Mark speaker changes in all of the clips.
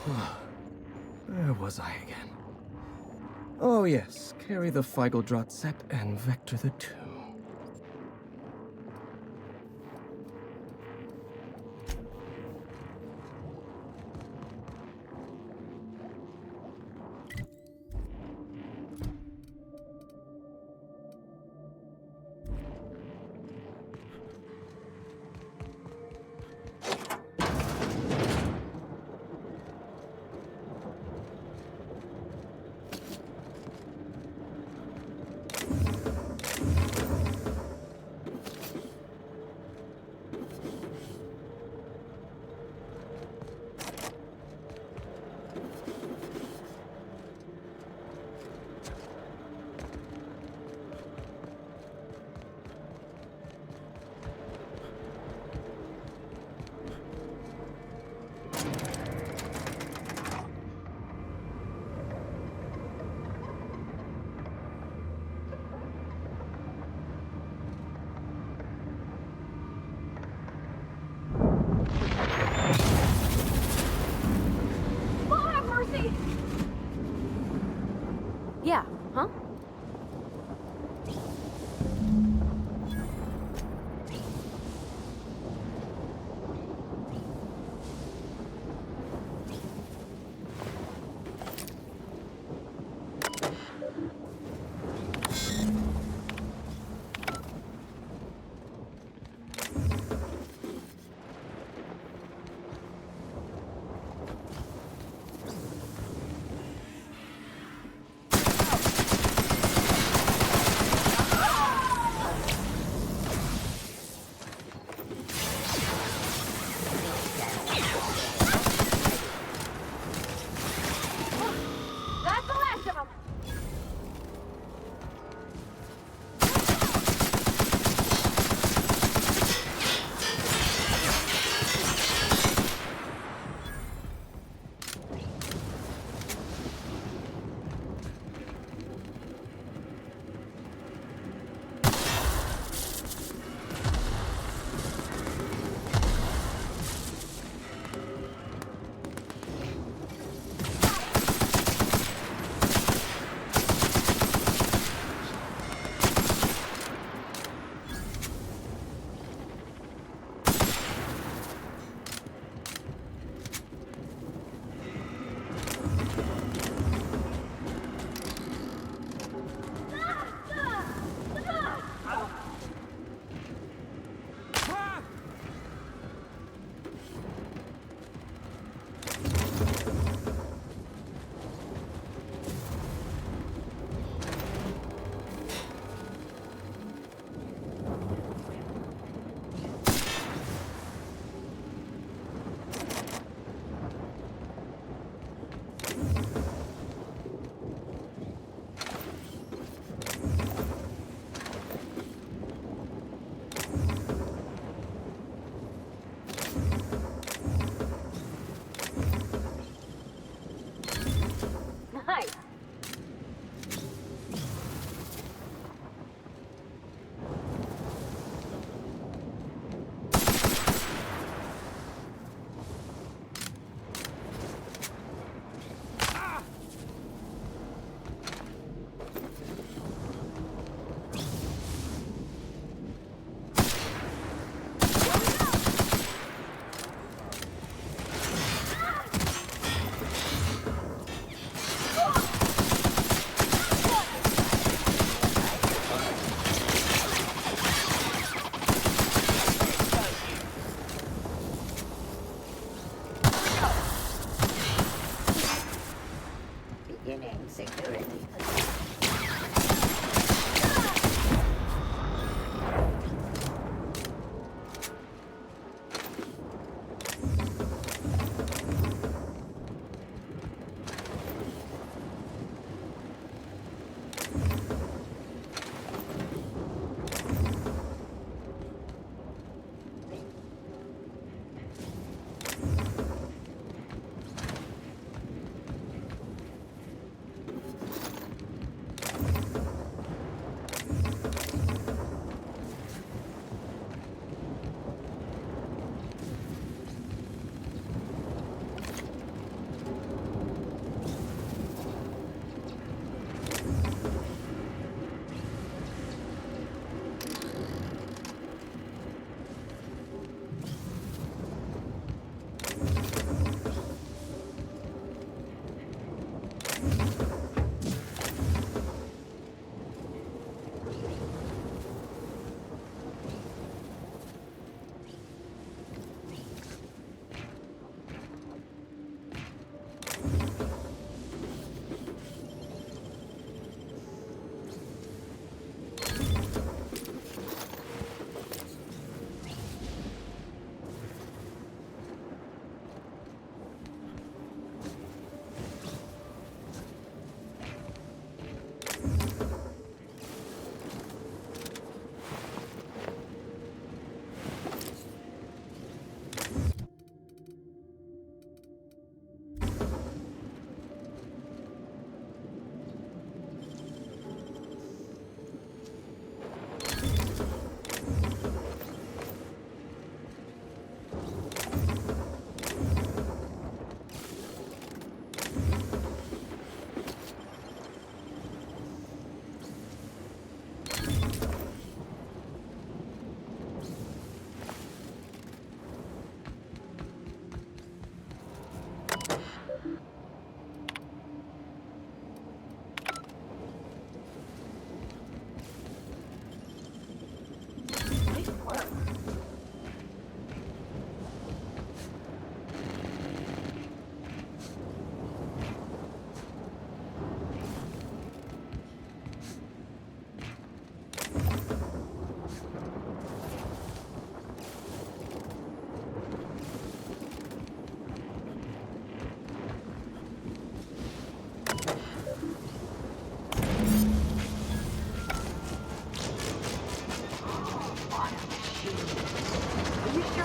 Speaker 1: Where was I again? Oh yes, carry the Feigeldratsepp and vector the two.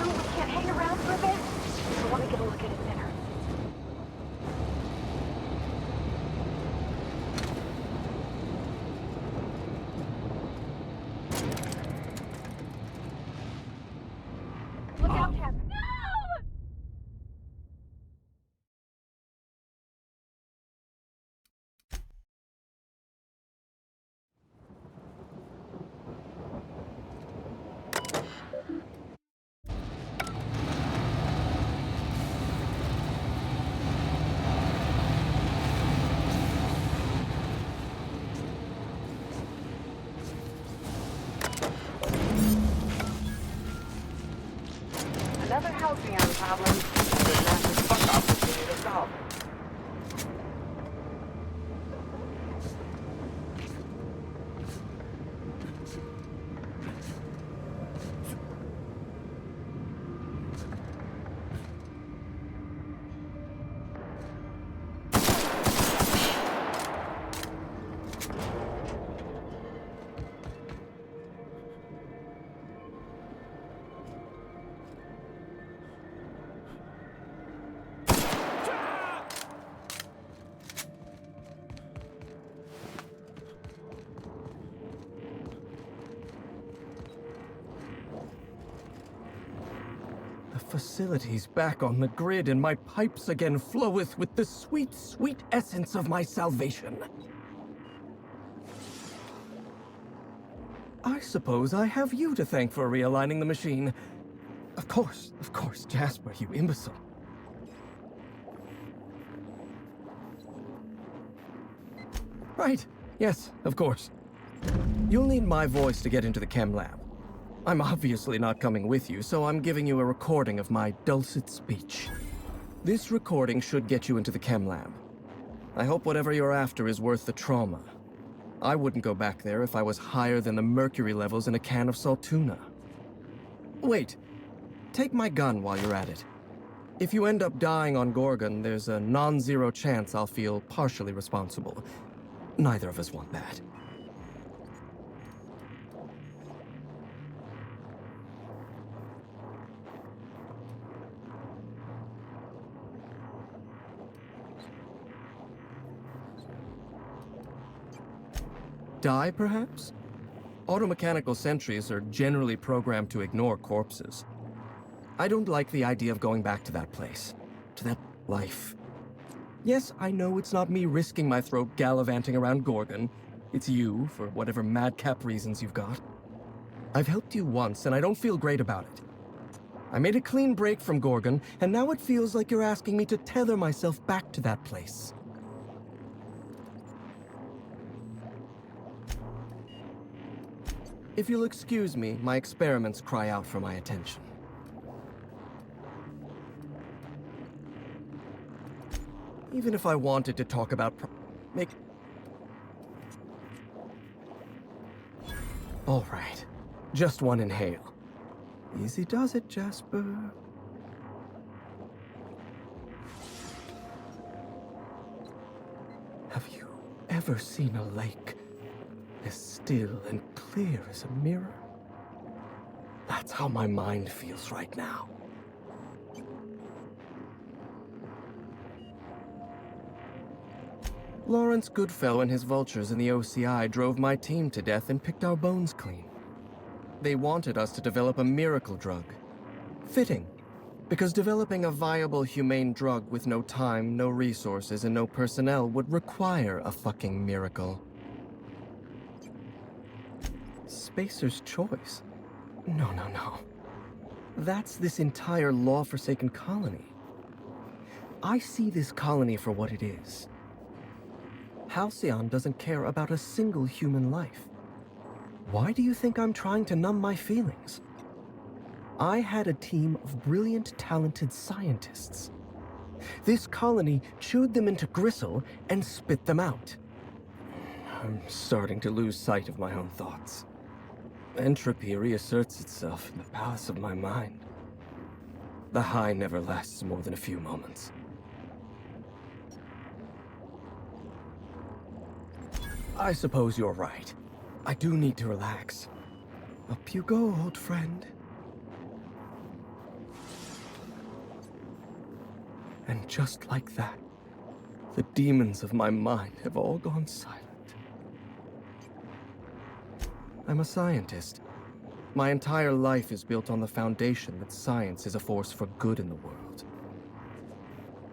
Speaker 2: We can't hang around for a bit? I want to get a look at it dinner. Look out, Cap. No! Another Halcyon problem. The massive fuck opportunity to solve.
Speaker 1: The facility's back on the grid, and my pipes again floweth with the sweet, sweet essence of my salvation. I suppose I have you to thank for realigning the machine. Of course, Jasper, you imbecile. Right, yes, of course. You'll need my voice to get into the chem lab. I'm obviously not coming with you, so I'm giving you a recording of my dulcet speech. This recording should get you into the chem lab. I hope whatever you're after is worth the trauma. I wouldn't go back there if I was higher than the mercury levels in a can of salt tuna. Wait, take my gun while you're at it. If you end up dying on Gorgon, there's a non-zero chance I'll feel partially responsible. Neither of us want that. Die, perhaps? Automechanical sentries are generally programmed to ignore corpses. I don't like the idea of going back to that place, to that life. Yes, I know it's not me risking my throat gallivanting around Gorgon. It's you, for whatever madcap reasons you've got. I've helped you once, and I don't feel great about it. I made a clean break from Gorgon, and now it feels like you're asking me to tether myself back to that place. If you'll excuse me, my experiments cry out for my attention. Even if I wanted to talk about All right, just one inhale. Easy does it, Jasper. Have you ever seen a lake as still and clear as a mirror? That's how my mind feels right now. Lawrence Goodfellow and his vultures in the OCI drove my team to death and picked our bones clean. They wanted us to develop a miracle drug. Fitting, because developing a viable, humane drug with no time, no resources, and no personnel would require a fucking miracle. Spacer's choice? No. That's this entire law-forsaken colony. I see this colony for what it is. Halcyon doesn't care about a single human life. Why do you think I'm trying to numb my feelings? I had a team of brilliant, talented scientists. This colony chewed them into gristle and spit them out. I'm starting to lose sight of my own thoughts. Entropy reasserts itself in the palace of my mind. The high never lasts more than a few moments. I suppose you're right. I do need to relax. Up you go, old friend. And just like that, the demons of my mind have all gone silent. I'm a scientist. My entire life is built on the foundation that science is a force for good in the world.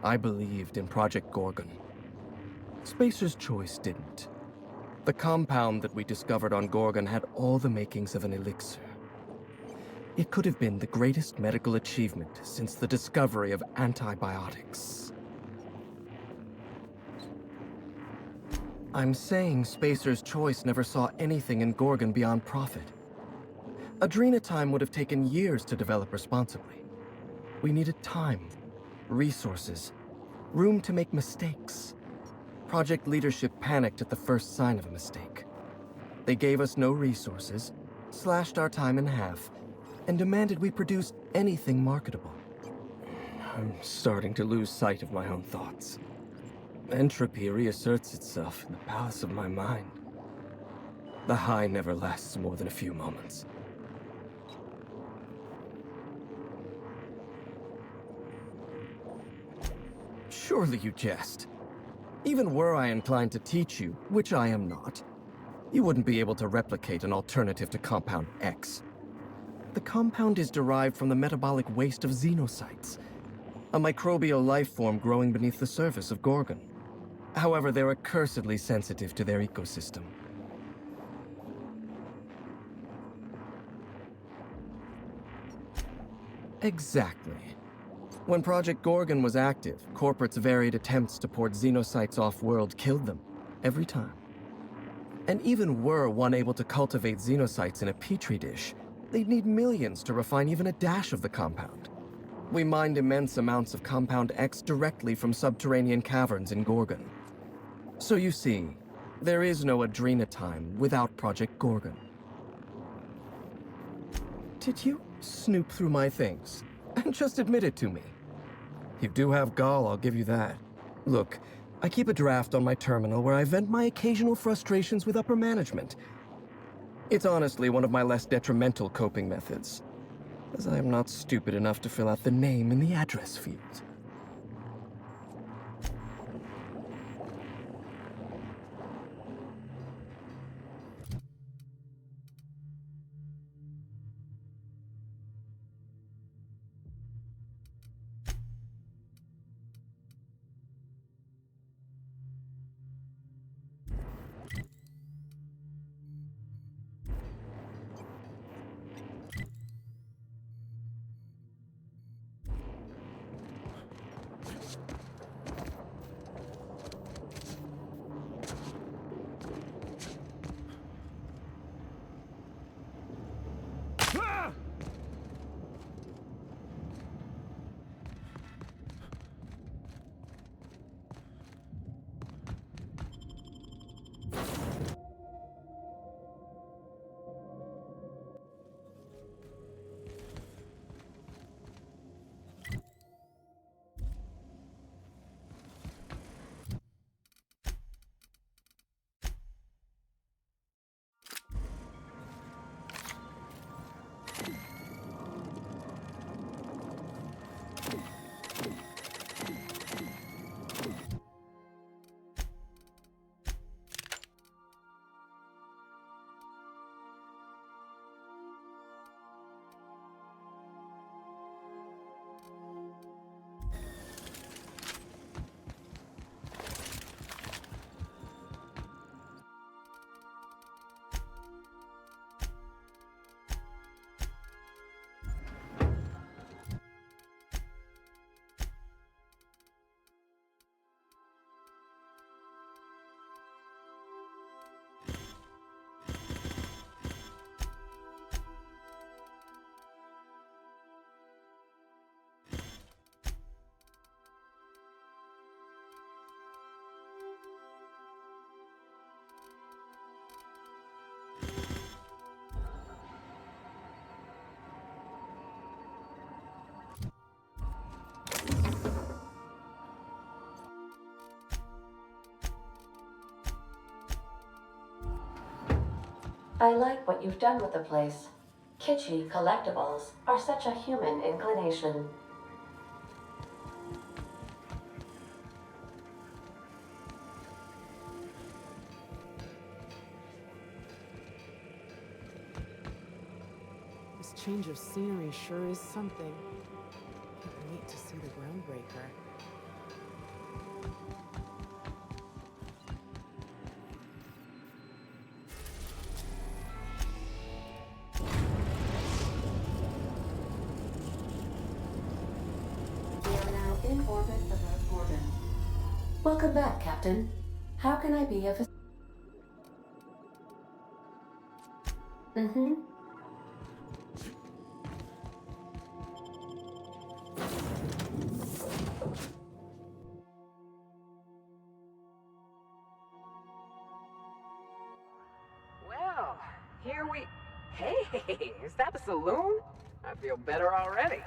Speaker 1: I believed in Project Gorgon. Spacer's Choice didn't. The compound that we discovered on Gorgon had all the makings of an elixir. It could have been the greatest medical achievement since the discovery of antibiotics. I'm saying Spacer's Choice never saw anything in Gorgon beyond profit. Adrenatime would have taken years to develop responsibly. We needed time, resources, room to make mistakes. Project leadership panicked at the first sign of a mistake. They gave us no resources, slashed our time in half, and demanded we produce anything marketable. I'm starting to lose sight of my own thoughts. Entropy reasserts itself in the palace of my mind. The high never lasts more than a few moments. Surely you jest. Even were I inclined to teach you, which I am not, you wouldn't be able to replicate an alternative to Compound X. The compound is derived from the metabolic waste of xenocytes, a microbial life form growing beneath the surface of Gorgon. However, they're accursedly sensitive to their ecosystem. Exactly. When Project Gorgon was active, corporates' varied attempts to port xenocytes off-world killed them, every time. And even were one able to cultivate xenocytes in a petri dish, they'd need millions to refine even a dash of the compound. We mined immense amounts of Compound X directly from subterranean caverns in Gorgon. So you see, there is no Adrenatime without Project Gorgon. Did you snoop through my things? And just admit it to me. You do have gall, I'll give you that. Look, I keep a draft on my terminal where I vent my occasional frustrations with upper management. It's honestly one of my less detrimental coping methods, as I am not stupid enough to fill out the name in the address field.
Speaker 3: I like what you've done with the place. Kitschy collectibles are such a human inclination.
Speaker 4: change of scenery sure is something. Can't wait to see the groundbreaker.
Speaker 3: We are now in orbit above Orbit. Welcome back, Captain. How can I be of assistance? Mm-hmm.
Speaker 2: Well, here we... Hey, is that the saloon? I feel better already.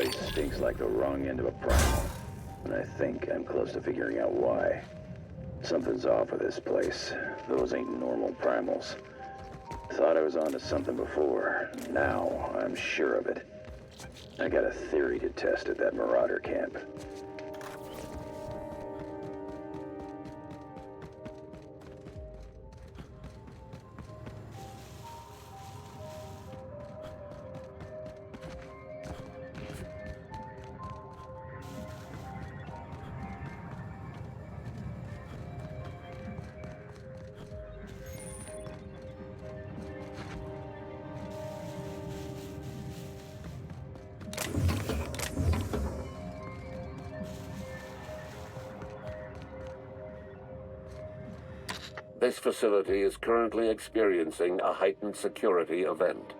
Speaker 5: voice speaks like the wrong end of a primal, and I think I'm close to figuring out why. Something's off with this place. Those ain't normal primals. Thought I was onto something before. Now I'm sure of it. I got a theory to test at that Marauder camp.
Speaker 6: This facility is currently experiencing a heightened security event.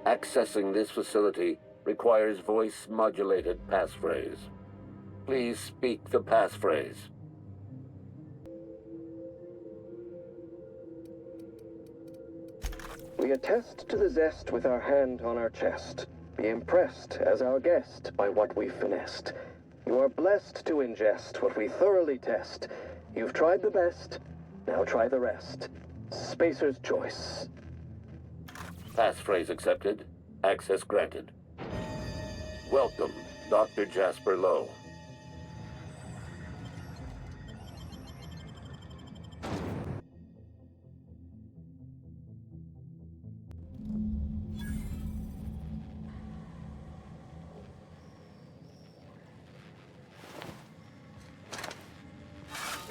Speaker 6: Accessing this facility requires voice-modulated passphrase. Please speak the passphrase.
Speaker 1: We attest to the zest with our hand on our chest. Be impressed as our guest by what we've finessed. You are blessed to ingest what we thoroughly test. You've tried the best, now try the rest. Spacer's choice.
Speaker 6: Passphrase accepted. Access granted. Welcome, Dr. Jasper Lowe.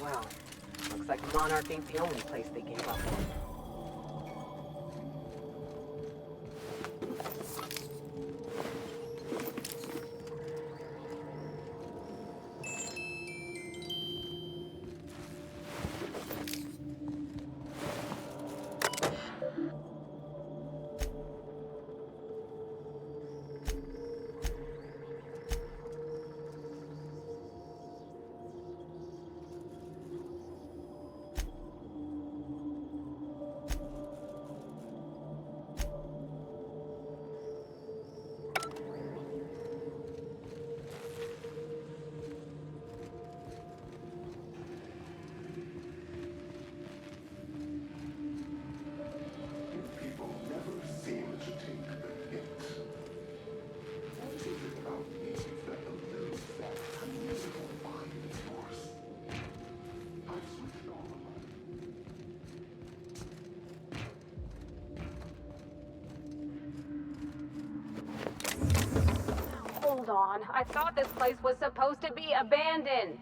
Speaker 2: Well, looks like Monarch ain't the only place they gave up.
Speaker 7: Hold on. I thought this place was supposed to be abandoned.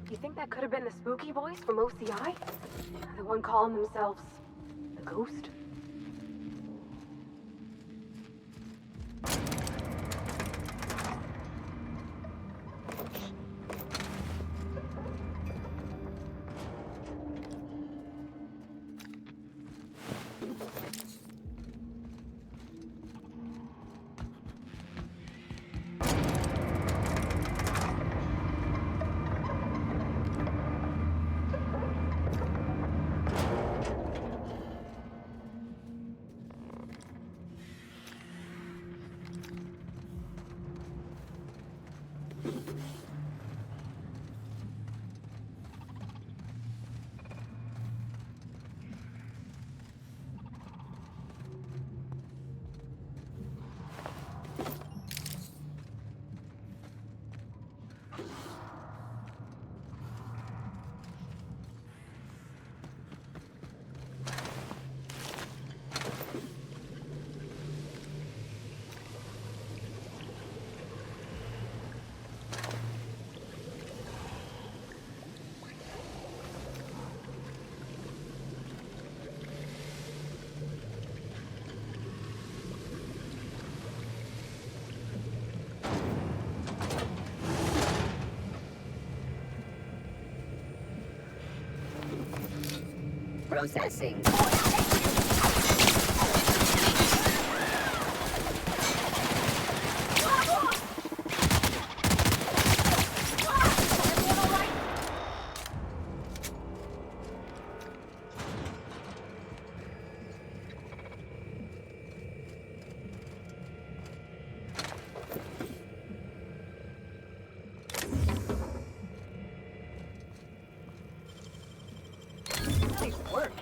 Speaker 7: You think that could have been the spooky voice from OCI? The one calling themselves the Ghost?
Speaker 8: Processing.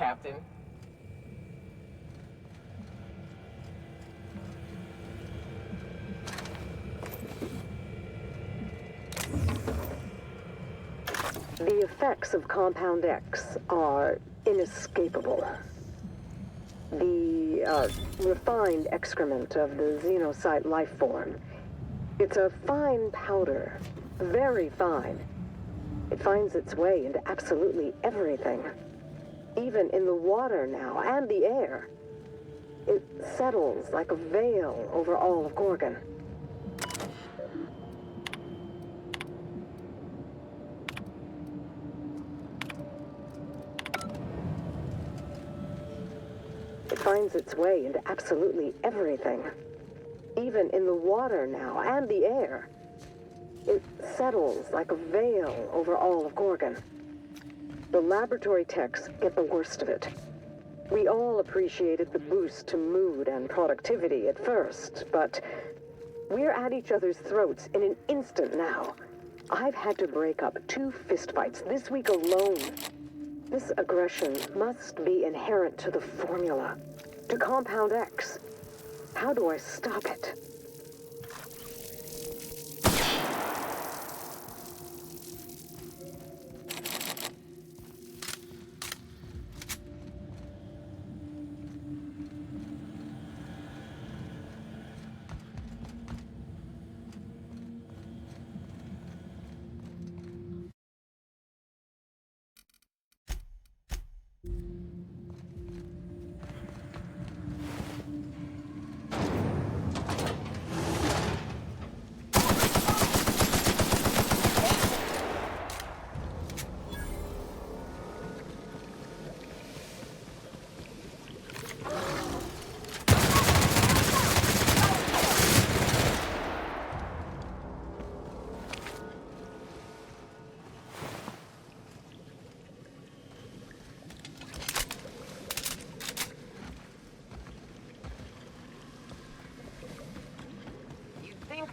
Speaker 2: Captain.
Speaker 8: The effects of Compound X are inescapable. The refined excrement of the xenocyte life form. It's a fine powder, very fine. It finds its way into absolutely everything. Even in the water now, and the air. It settles like a veil over all of Gorgon. It finds its way into absolutely everything. Even in the water now, and the air. It settles like a veil over all of Gorgon. The laboratory techs get the worst of it. We all appreciated the boost to mood and productivity at first, but we're at each other's throats in an instant now. I've had to break up 2 fistfights this week alone. This aggression must be inherent to the formula, to Compound X. How do I stop it?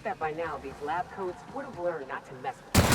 Speaker 2: That by now these lab coats would have learned not to mess with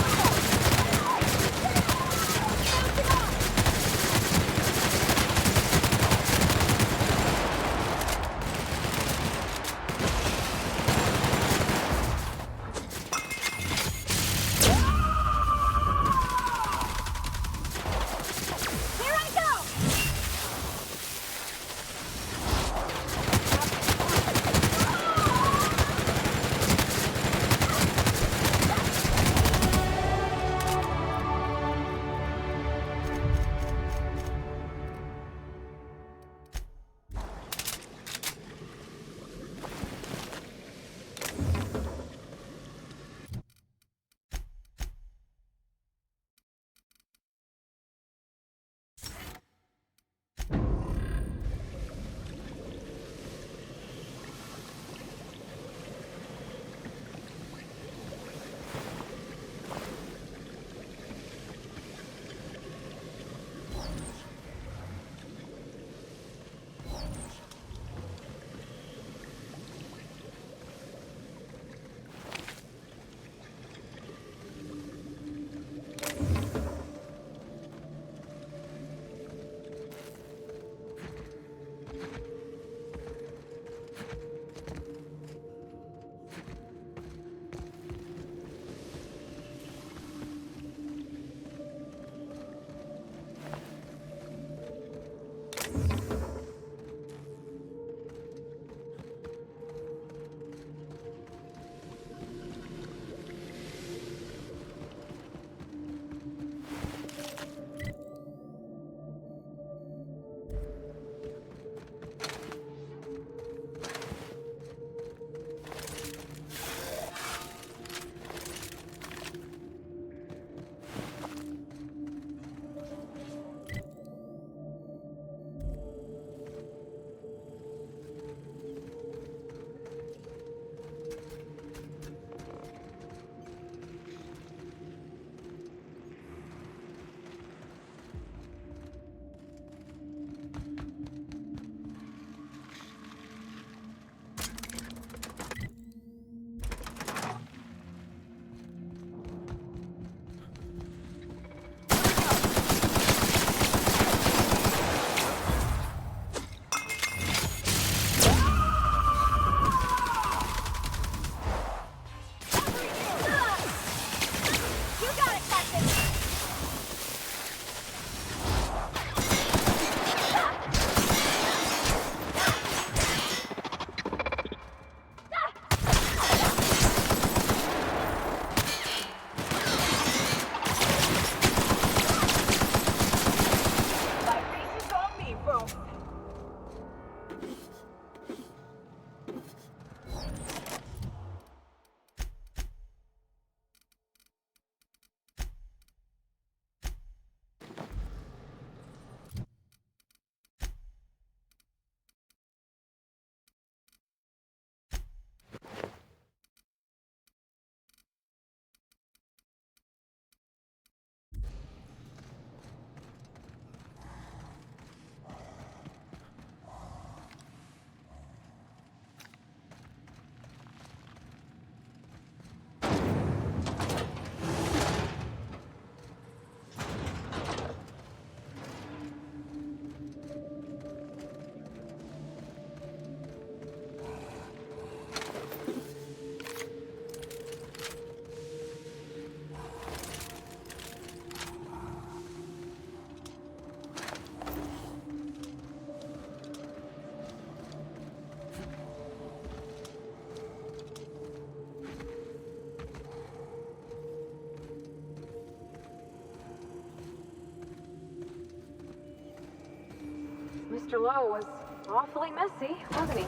Speaker 7: Mr. Lowe was awfully messy, wasn't he?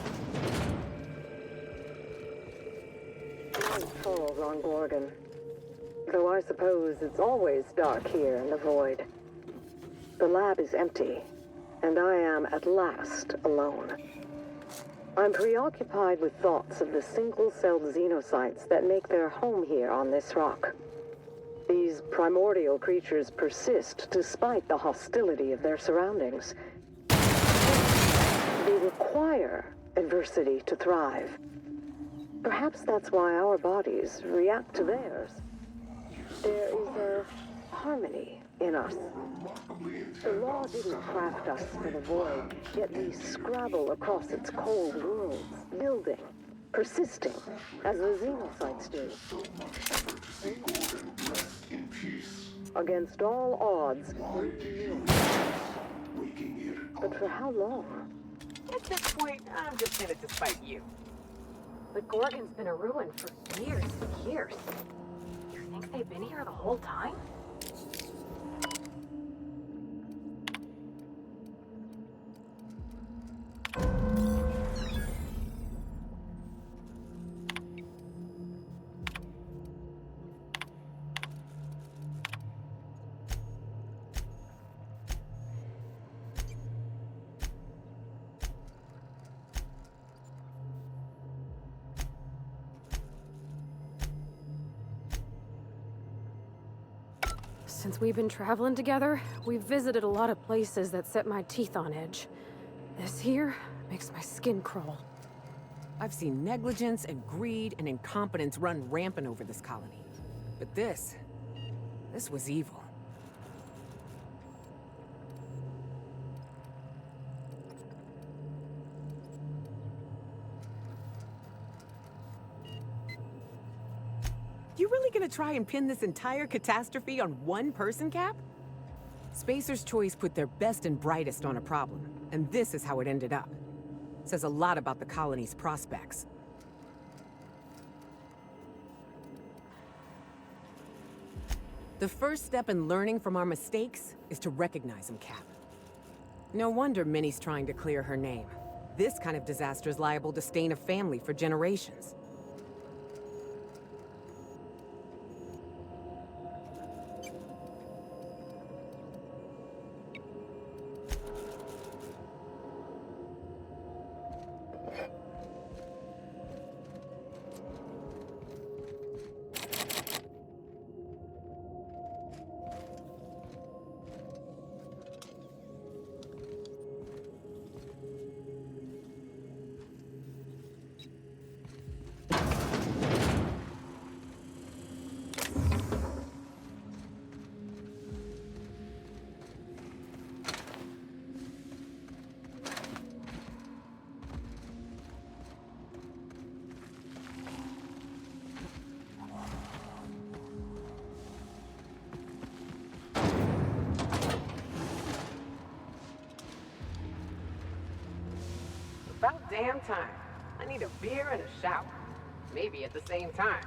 Speaker 8: Night falls on Gorgon. Though I suppose it's always dark here in the void. The lab is empty, and I am at last alone. I'm preoccupied with thoughts of the single-celled xenocytes that make their home here on this rock. These primordial creatures persist despite the hostility of their surroundings. They require adversity to thrive. Perhaps that's why our bodies react to theirs. There is a harmony in us. The law didn't craft us for the void, yet we scrabble across its cold worlds, building, persisting, as the xenocytes do. Against all odds, we live. But for how long?
Speaker 2: At this point, I'm just in it to spite you.
Speaker 7: But Gorgon's been a ruin for years and years. You think they've been here the whole time? Since we've been traveling together, we've visited a lot of places that set my teeth on edge. This here makes my skin crawl.
Speaker 4: I've seen negligence and greed and incompetence run rampant over this colony. But this was evil. You really gonna try and pin this entire catastrophe on one person, Cap? Spacer's Choice put their best and brightest on a problem, and this is how it ended up. Says a lot about the colony's prospects. The first step in learning from our mistakes is to recognize them, Cap. No wonder Minnie's trying to clear her name. This kind of disaster is liable to stain a family for generations.
Speaker 2: About damn time. I need a beer and a shower. Maybe at the same time.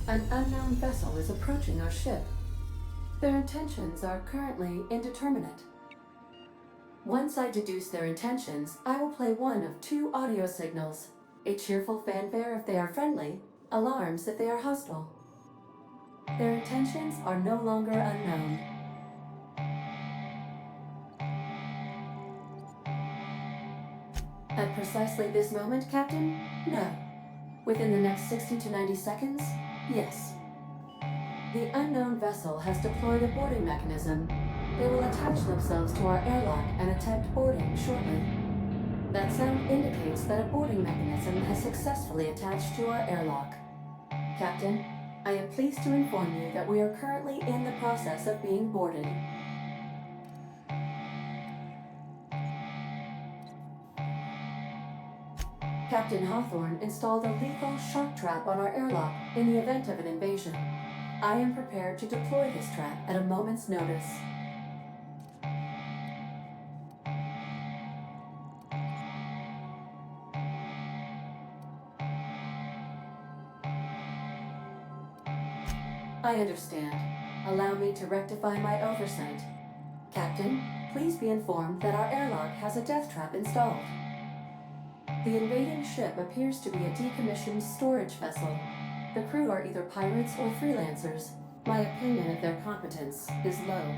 Speaker 3: An unknown vessel is approaching our ship. Their intentions are currently indeterminate. Once I deduce their intentions, I will play one of two audio signals. A cheerful fanfare if they are friendly, alarms if they are hostile. Their intentions are no longer unknown. At precisely this moment, Captain? No. Within the next 60 to 90 seconds? Yes. The unknown vessel has deployed a boarding mechanism. They will attach themselves to our airlock and attempt boarding shortly. That sound indicates that a boarding mechanism has successfully attached to our airlock. Captain, I am pleased to inform you that we are currently in the process of being boarded. Captain Hawthorne installed a lethal shock trap on our airlock in the event of an invasion. I am prepared to deploy this trap at a moment's notice. I understand. Allow me to rectify my oversight. Captain, please be informed that our airlock has a death trap installed. The invading ship appears to be a decommissioned storage vessel. The crew are either pirates or freelancers. My opinion of their competence is low.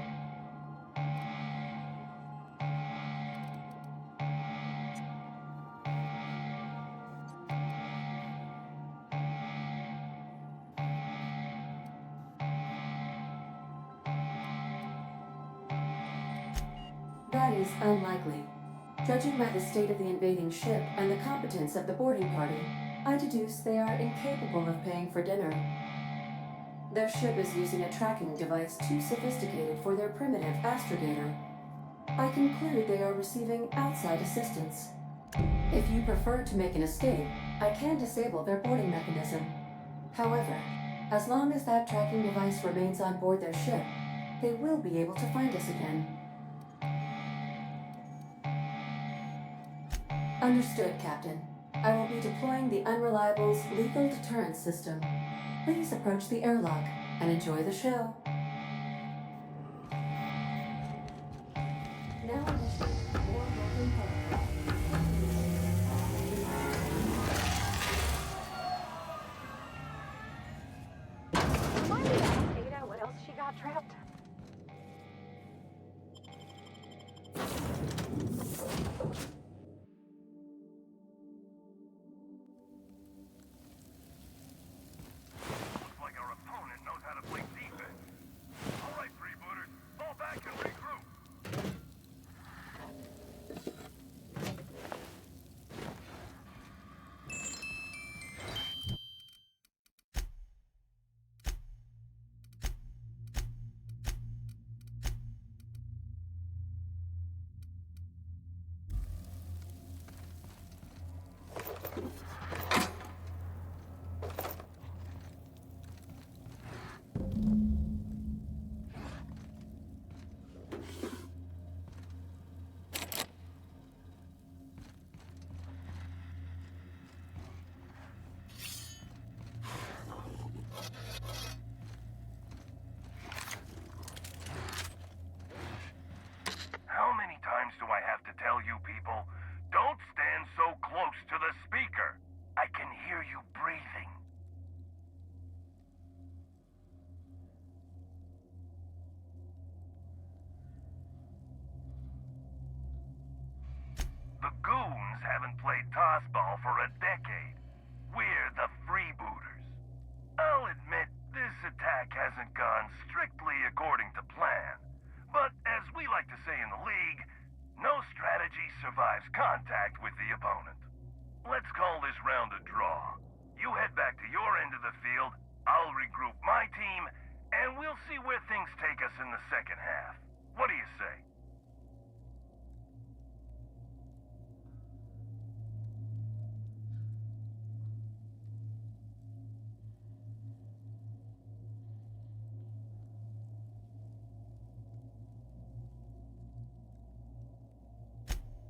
Speaker 3: That is unlikely. Judging by the state of the invading ship and the competence of the boarding party, I deduce they are incapable of paying for dinner. Their ship is using a tracking device too sophisticated for their primitive astrogator. I conclude they are receiving outside assistance. If you prefer to make an escape, I can disable their boarding mechanism. However, as long as that tracking device remains on board their ship, they will be able to find us again. Understood, Captain. I will be deploying the Unreliable's lethal deterrence system. Please approach the airlock and enjoy the show. Now initiate warm welcome protocol.
Speaker 7: Remind me to ask Ada what else she got trapped.
Speaker 9: How many times do I have to tell you people, don't stand so close to the speaker? I can hear you breathing. The goons haven't played tossball for a decade. We're the freebooters. I'll admit, this attack hasn't gone strictly according to plan. But as we like to say in the League, no strategy survives contact with the opponent. Let's call this round a draw. You head back to your end of the field, I'll regroup my team, and we'll see where things take us in the second half. What do you say?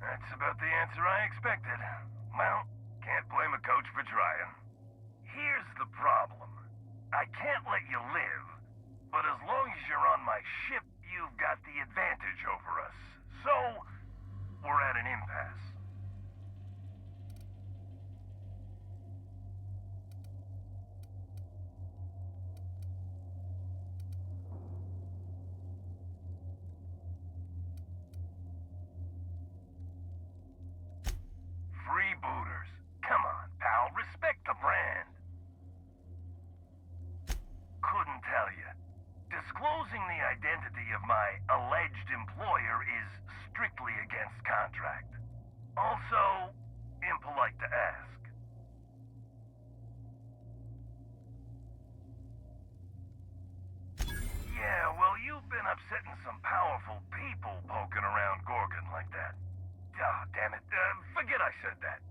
Speaker 9: That's about the answer I expected. Well, can't blame a coach for trying. Here's the problem. I my ship, you've got the advantage over us. So, we're at an impasse. Freebooters. Come on, pal, respect the brand. Couldn't tell you. Disclosing the identity of my alleged employer is strictly against contract. Also, impolite to ask. Yeah, well, you've been upsetting some powerful people poking around Gorgon like that. Ah, damn it. Forget I said that.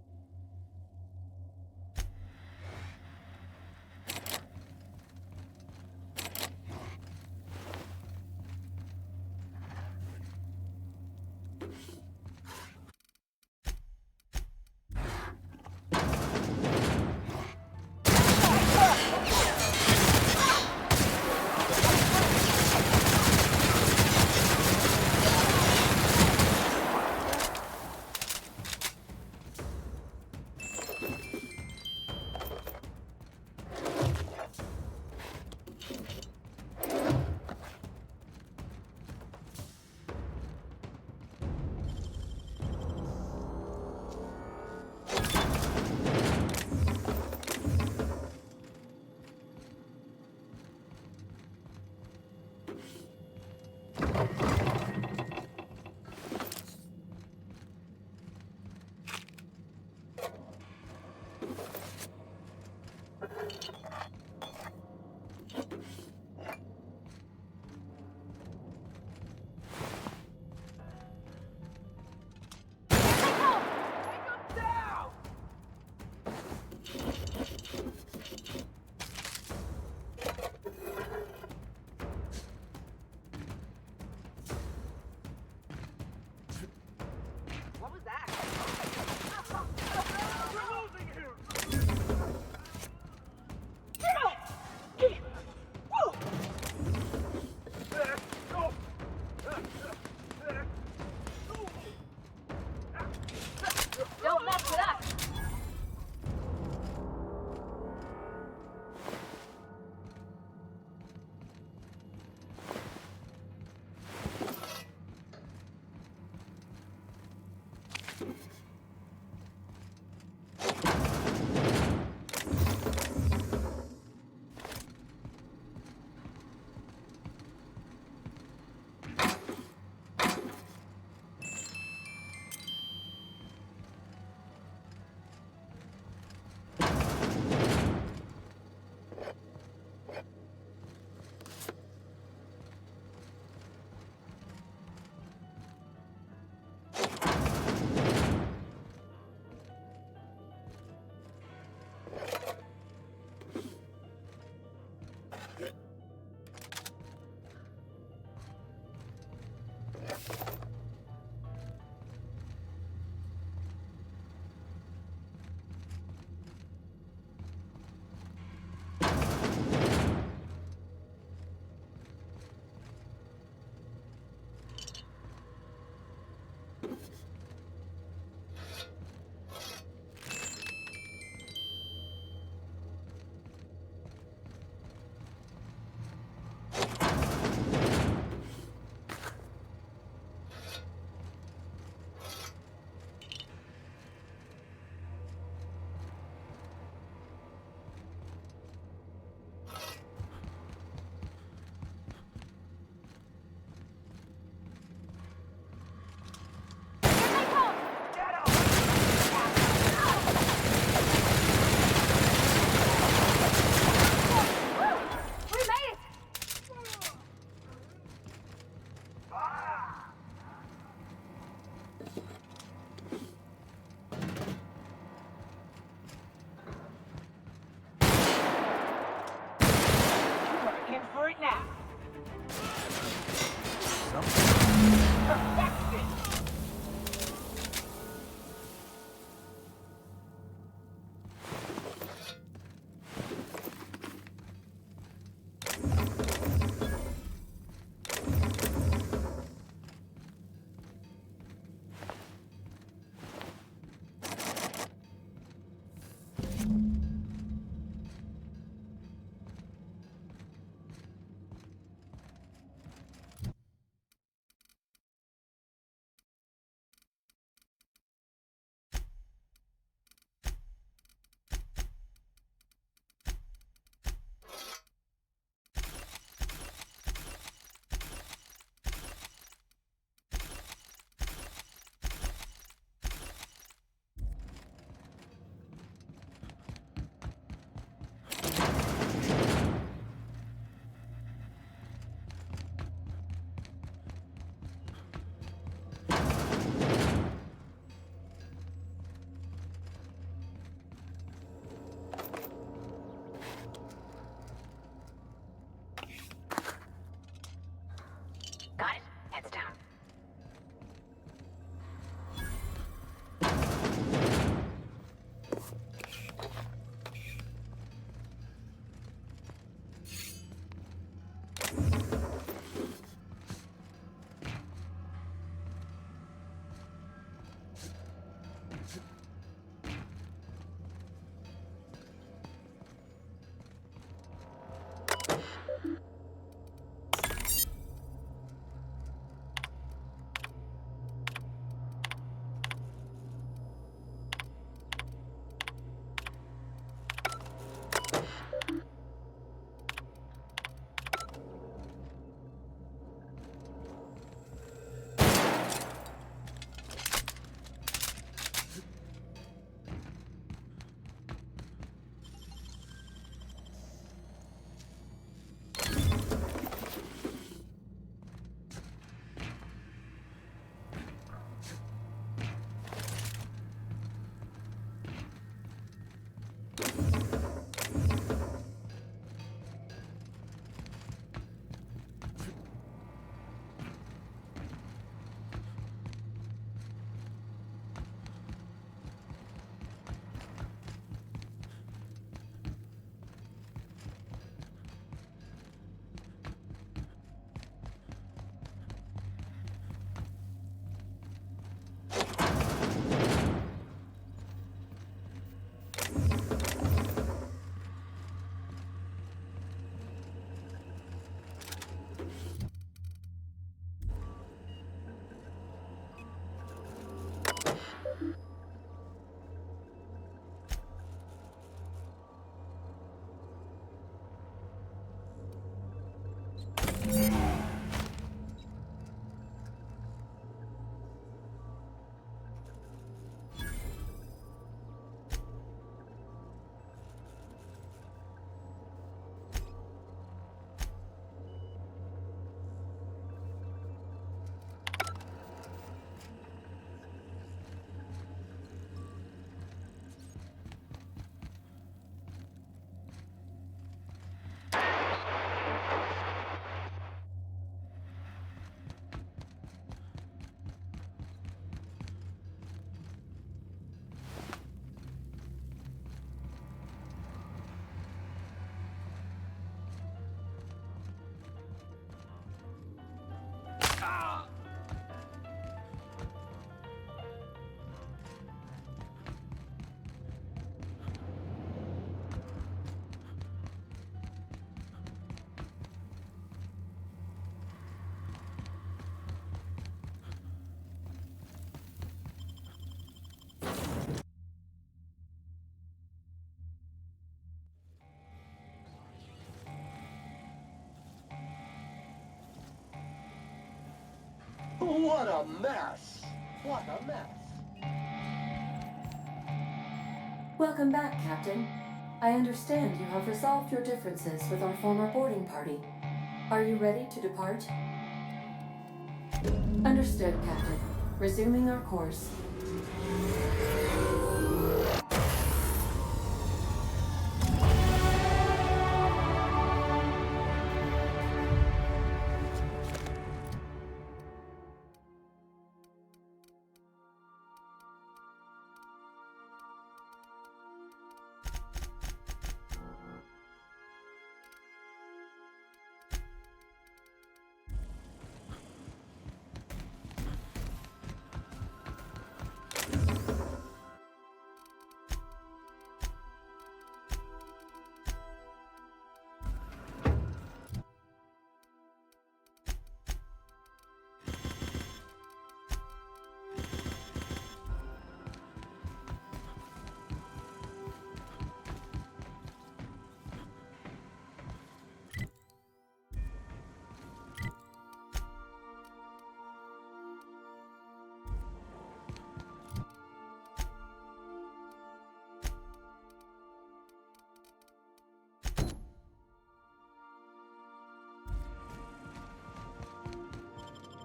Speaker 10: What a mess! What a mess!
Speaker 3: Welcome back, Captain. I understand you have resolved your differences with our former boarding party. Are you ready to depart? Understood, Captain. Resuming our course.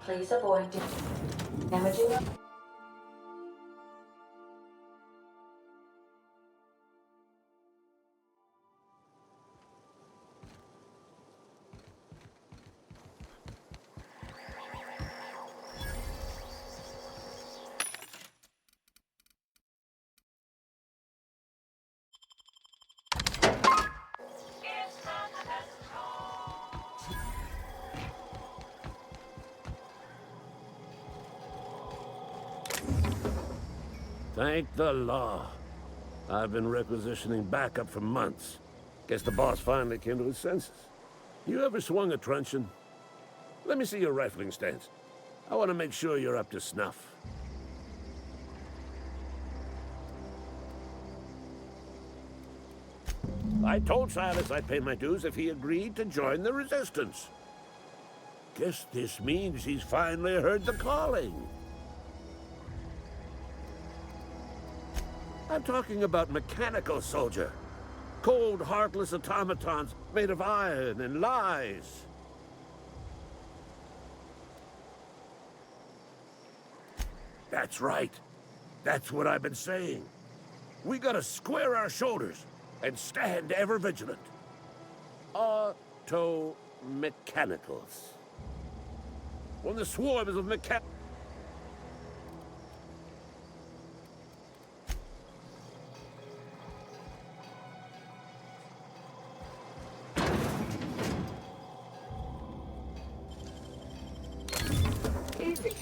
Speaker 3: Please avoid damaging.
Speaker 6: Thank the law. I've been requisitioning backup for months. Guess the boss finally came to his senses. You ever swung a truncheon? Let me see your rifling stance. I want to make sure you're up to snuff. I told Silas I'd pay my dues if he agreed to join the resistance. Guess this means he's finally heard the calling. I'm talking about mechanical soldier. Cold, heartless automatons made of iron and lies. That's right. That's what I've been saying. We gotta square our shoulders and stand ever vigilant. Auto-mechanicals. When the swarms of
Speaker 2: Easy.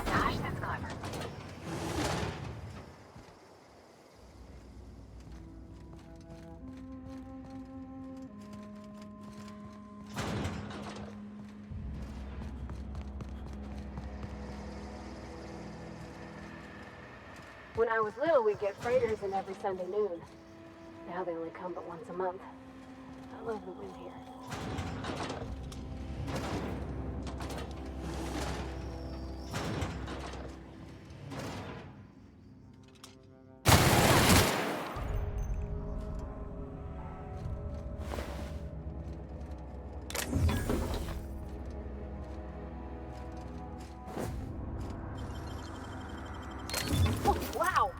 Speaker 2: Gosh, that's clever. When I was little, we'd get freighters in every Sunday noon. Now they only come but once a month. I love the wind here. Oh, wow!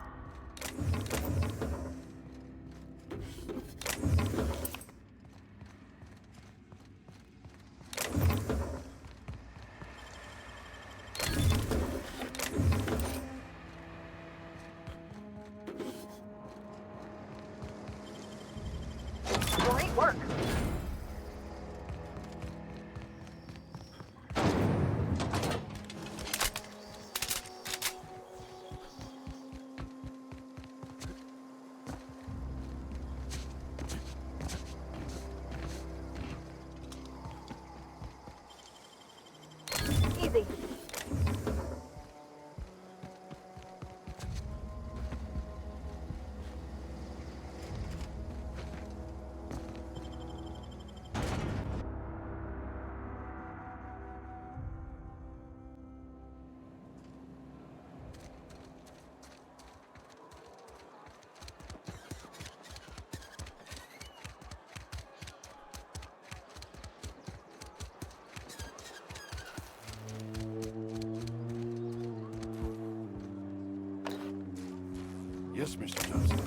Speaker 11: Yes, Mr. Johnson.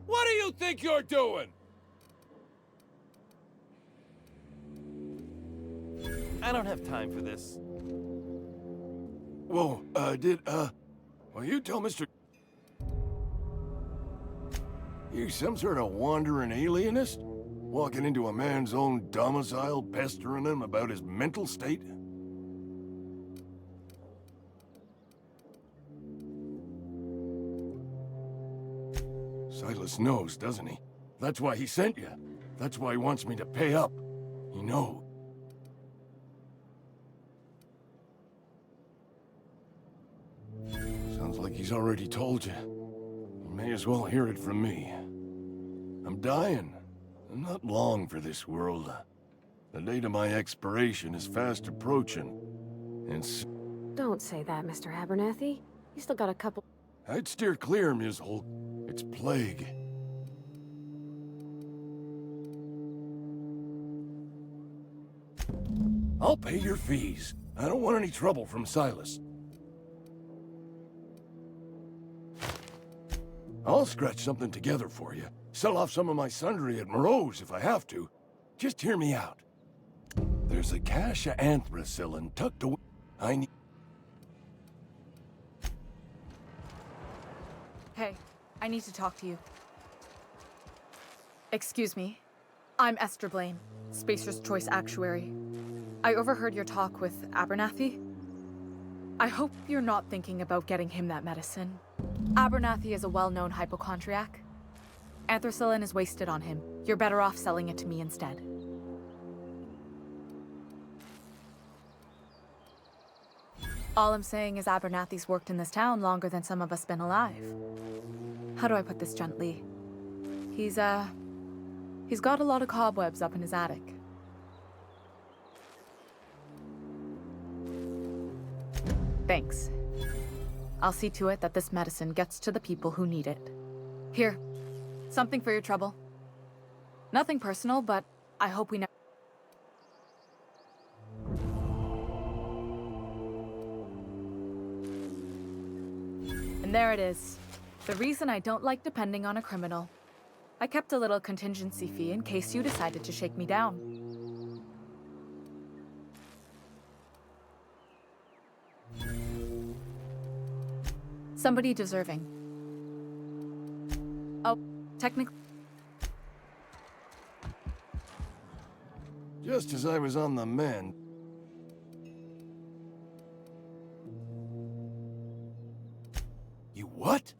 Speaker 11: What do you think you're doing?
Speaker 12: I don't have time for this.
Speaker 11: Whoa, well, you tell Mr. You some sort of wandering alienist? Walking into a man's own domicile, pestering him about his mental state? Silas knows, doesn't he? That's why he sent you. That's why he wants me to pay up. He knows. Sounds like he's already told you. You may as well hear it from me. I'm dying. I'm not long for this world. The date of my expiration is fast approaching. And
Speaker 2: Don't say that, Mr. Abernathy. You still got a couple...
Speaker 11: I'd steer clear, Ms. Hulk. It's plague. I'll pay your fees. I don't want any trouble from Silas. I'll scratch something together for you. Sell off some of my sundry at Moreau's if I have to. Just hear me out. There's a cache of anthracillin tucked away. I need...
Speaker 13: Hey, I need to talk to you. Excuse me. I'm Esther Blaine, Spacer's Choice Actuary. I overheard your talk with Abernathy. I hope you're not thinking about getting him that medicine. Abernathy is a well-known hypochondriac. Anthracillin is wasted on him. You're better off selling it to me instead. All I'm saying is Abernathy's worked in this town longer than some of us been alive. How do I put this gently? He's got a lot of cobwebs up in his attic. Thanks. I'll see to it that this medicine gets to the people who need it. Here, something for your trouble. Nothing personal, but I hope we never... And there it is. The reason I don't like depending on a criminal. I kept a little contingency fee in case you decided to shake me down. Somebody deserving. Oh, technically...
Speaker 11: Just as I was on the mend... You what?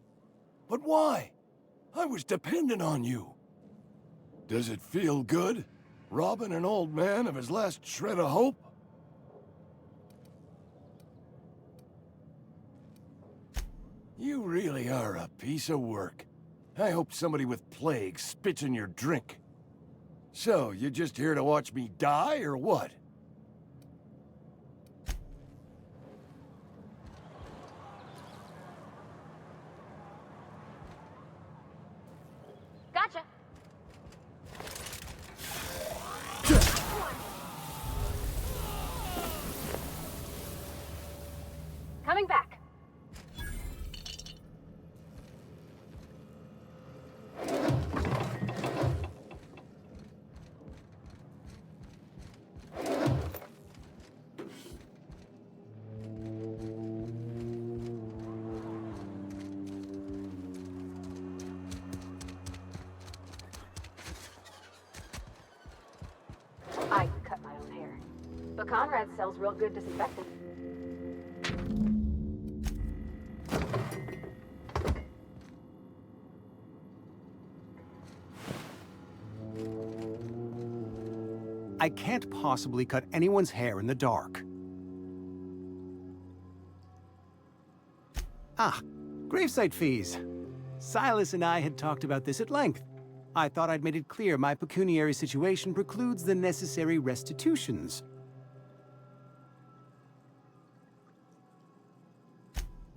Speaker 11: But why? I was dependent on you. Does it feel good? Robbing an old man of his last shred of hope? You really are a piece of work. I hope somebody with plague spits in your drink. So, you just here to watch me die, or what?
Speaker 7: Gotcha. Coming back. I cut my own hair. But Conrad sells real good disinfectant.
Speaker 14: I can't possibly cut anyone's hair in the dark. Ah, gravesite fees. Silas and I had talked about this at length. I thought I'd made it clear my pecuniary situation precludes the necessary restitutions.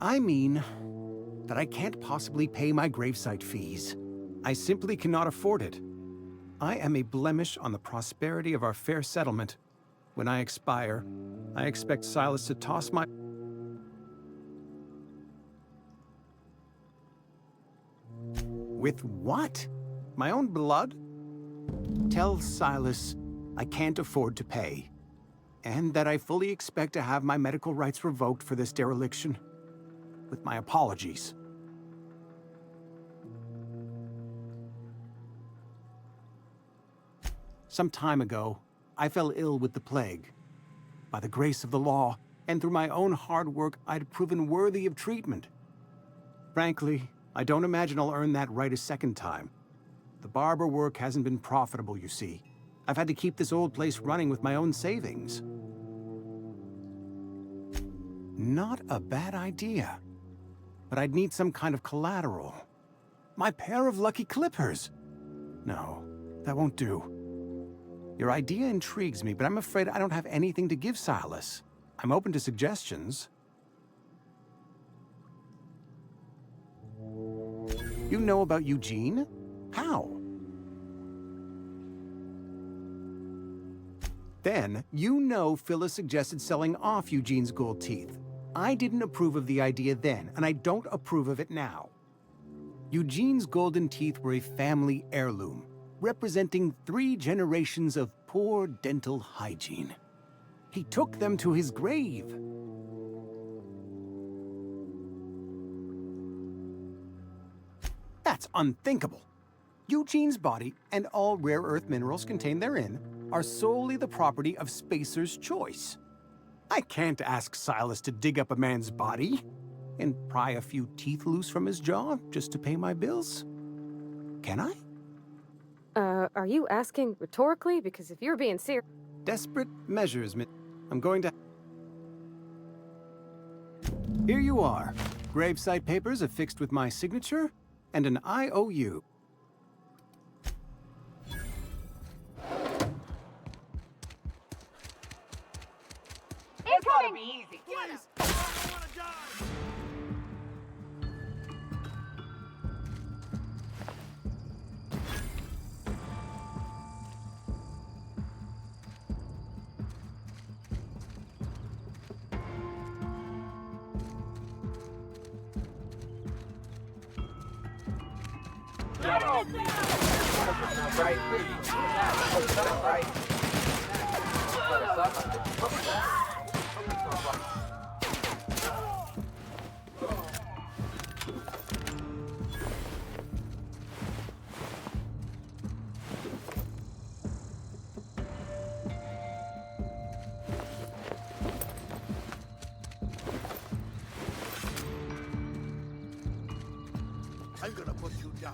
Speaker 14: I mean that I can't possibly pay my gravesite fees. I simply cannot afford it. I am a blemish on the prosperity of our fair settlement. When I expire, I expect Silas to toss my... With what? My own blood? Tell Silas I can't afford to pay, and that I fully expect to have my medical rights revoked for this dereliction. With my apologies. Some time ago, I fell ill with the plague. By the grace of the law, and through my own hard work, I'd proven worthy of treatment. Frankly, I don't imagine I'll earn that right a second time. The barber work hasn't been profitable, you see. I've had to keep this old place running with my own savings. Not a bad idea. But I'd need some kind of collateral. My pair of lucky clippers! No, that won't do. Your idea intrigues me, but I'm afraid I don't have anything to give Silas. I'm open to suggestions. You know about Eugene? How? Then, you know Phyllis suggested selling off Eugene's gold teeth. I didn't approve of the idea then, and I don't approve of it now. Eugene's golden teeth were a family heirloom, representing 3 generations of poor dental hygiene. He took them to his grave. That's unthinkable. Eugene's body and all rare earth minerals contained therein are solely the property of Spacer's choice. I can't ask Silas to dig up a man's body and pry a few teeth loose from his jaw just to pay my bills. Can I?
Speaker 2: Are you asking rhetorically? Because if you're being serious...
Speaker 14: Desperate measures, I'm going to... Here you are. Gravesite papers affixed with my signature and an IOU.
Speaker 10: It's gotta be easy. Please. I don't wanna die.
Speaker 15: Right, please. Right.
Speaker 10: I'm gonna put you down.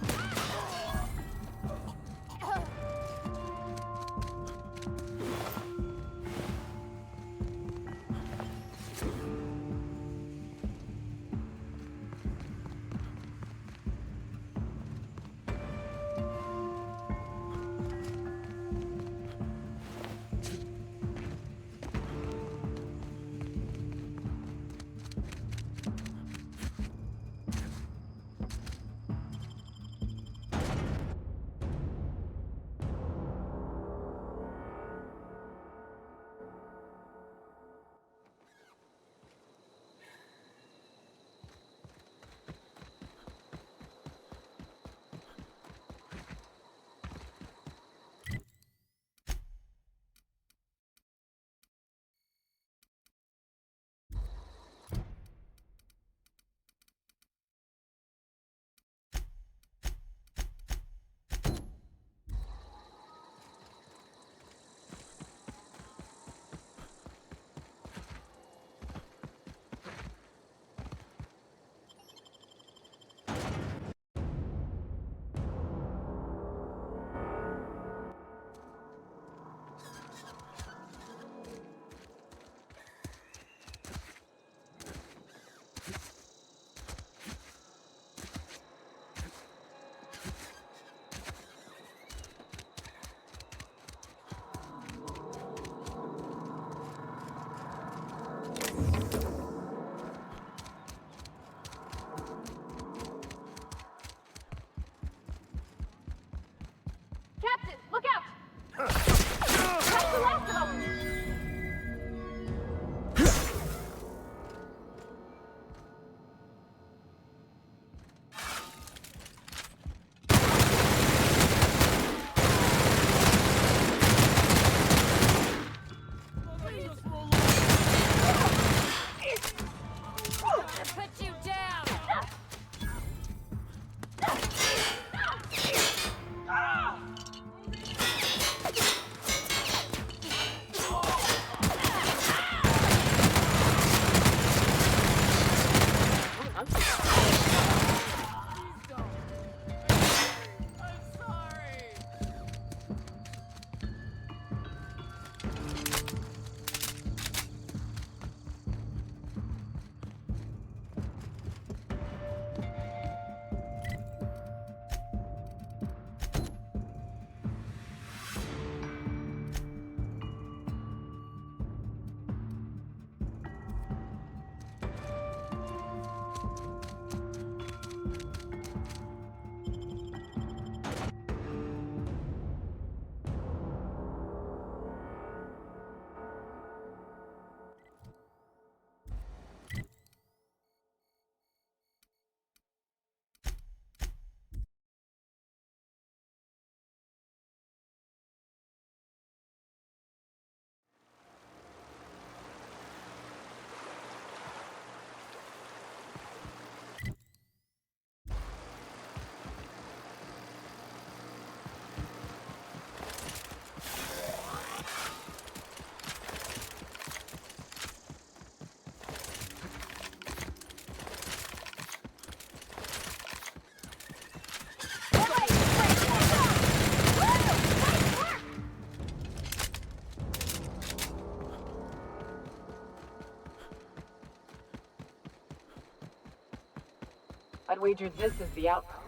Speaker 4: I'd wager this is the outcome.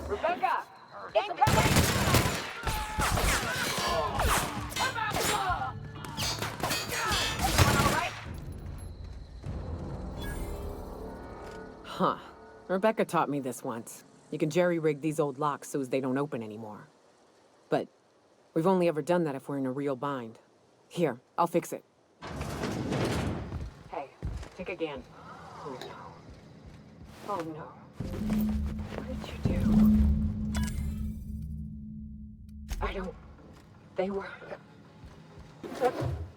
Speaker 10: Rebecca! Incoming!
Speaker 4: Huh. Rebecca taught me this once. You can jerry-rig these old locks so as they don't open anymore. But we've only ever done that if we're in a real bind. Here, I'll fix it. Hey, think again. Oh no. Oh no. What did you do? I don't... They were...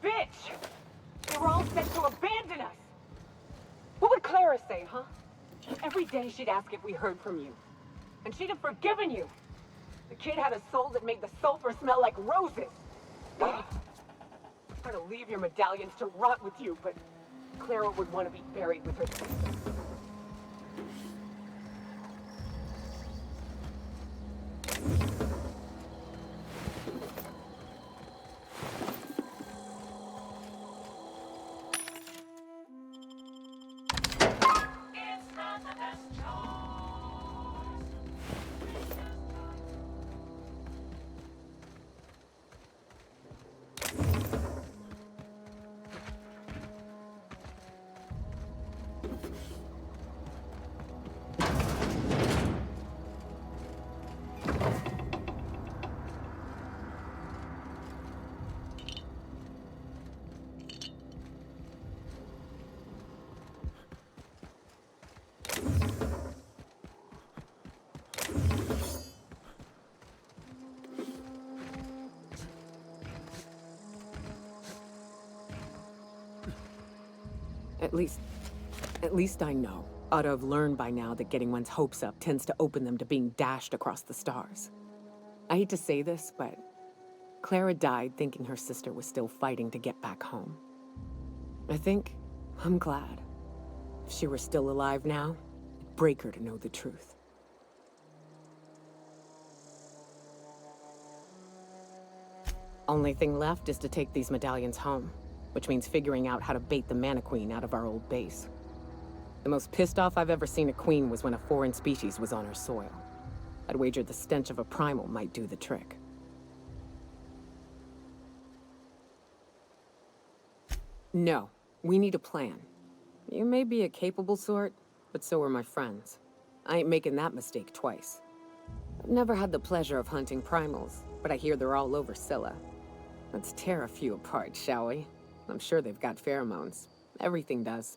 Speaker 10: Bitch! They were all set to abandon us! What would Clara say, huh? Every day she'd ask if we heard from you. And she'd have forgiven you. The kid had a soul that made the sulfur smell like roses. Try to leave your medallions to rot with you, but Clara would want to be buried with her sister.
Speaker 4: At least I know. Ought to have learned by now that getting one's hopes up tends to open them to being dashed across the stars. I hate to say this, but Clara died thinking her sister was still fighting to get back home. I think I'm glad. If she were still alive now, it'd break her to know the truth. Only thing left is to take these medallions home, which means figuring out how to bait the Mana Queen out of our old base. The most pissed off I've ever seen a queen was when a foreign species was on her soil. I'd wager the stench of a primal might do the trick. No, we need a plan. You may be a capable sort, but so are my friends. I ain't making that mistake twice. I've never had the pleasure of hunting primals, but I hear they're all over Scylla. Let's tear a few apart, shall we? I'm sure they've got pheromones. Everything does.